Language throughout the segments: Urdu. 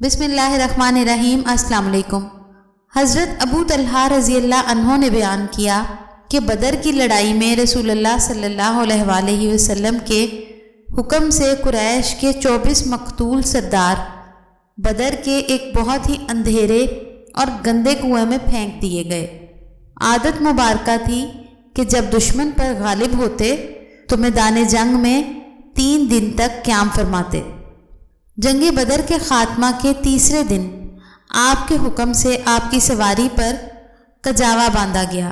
بسم اللہ الرحمن الرحیم۔ السلام علیکم۔ حضرت ابو طلحہ رضی اللہ عنہ نے بیان کیا کہ بدر کی لڑائی میں رسول اللہ صلی اللہ علیہ وآلہ وسلم کے حکم سے قریش کے 24 مقتول سردار بدر کے ایک بہت ہی اندھیرے اور گندے کنویں میں پھینک دیے گئے۔ عادت مبارکہ تھی کہ جب دشمن پر غالب ہوتے تو میدان جنگ میں 3 دن تک قیام فرماتے۔ جنگ بدر کے خاتمہ کے تیسرے دن آپ کے حکم سے آپ کی سواری پر کجاوا باندھا گیا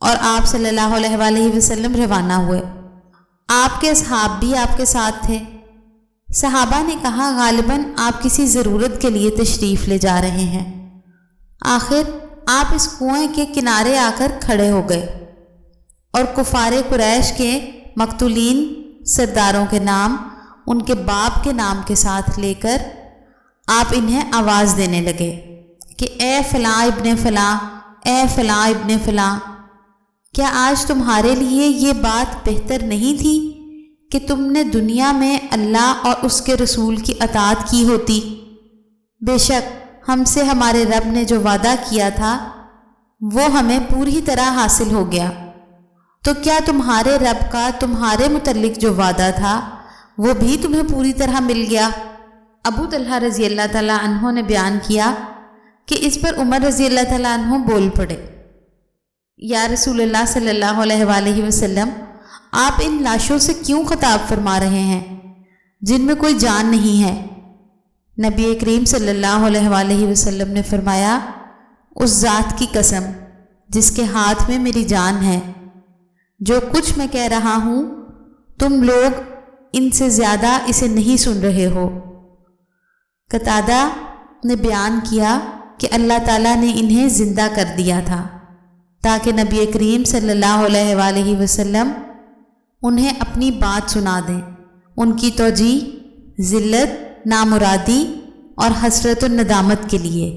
اور آپ صلی اللہ علیہ وآلہ وسلم روانہ ہوئے۔ آپ کے اصحاب بھی آپ کے ساتھ تھے۔ صحابہ نے کہا غالباً آپ کسی ضرورت کے لیے تشریف لے جا رہے ہیں۔ آخر آپ اس کنویں کے کنارے آ کر کھڑے ہو گئے اور کفار قریش کے مقتولین سرداروں کے نام ان کے باپ کے نام کے ساتھ لے کر آپ انہیں آواز دینے لگے کہ اے فلاں ابن فلاں، اے فلاں ابن فلاں، کیا آج تمہارے لیے یہ بات بہتر نہیں تھی کہ تم نے دنیا میں اللہ اور اس کے رسول کی اطاعت کی ہوتی؟ بے شک ہم سے ہمارے رب نے جو وعدہ کیا تھا وہ ہمیں پوری طرح حاصل ہو گیا، تو کیا تمہارے رب کا تمہارے متعلق جو وعدہ تھا وہ بھی تمہیں پوری طرح مل گیا؟ ابو طلحہ رضی اللہ تعالیٰ عنہ نے بیان کیا کہ اس پر عمر رضی اللہ تعالیٰ عنہ بول پڑے، یا رسول اللہ صلی اللہ علیہ وآلہ وسلم، آپ ان لاشوں سے کیوں خطاب فرما رہے ہیں جن میں کوئی جان نہیں ہے؟ نبی کریم صلی اللہ علیہ وآلہ وسلم نے فرمایا، اس ذات کی قسم جس کے ہاتھ میں میری جان ہے، جو کچھ میں کہہ رہا ہوں تم لوگ ان سے زیادہ اسے نہیں سن رہے ہو۔ قتادہ نے بیان کیا کہ اللہ تعالیٰ نے انہیں زندہ کر دیا تھا تاکہ نبی کریم صلی اللہ علیہ وآلہ وسلم انہیں اپنی بات سنا دیں۔ ان کی توجیہ ذلت، نامرادی اور حسرت و ندامت کے لیے۔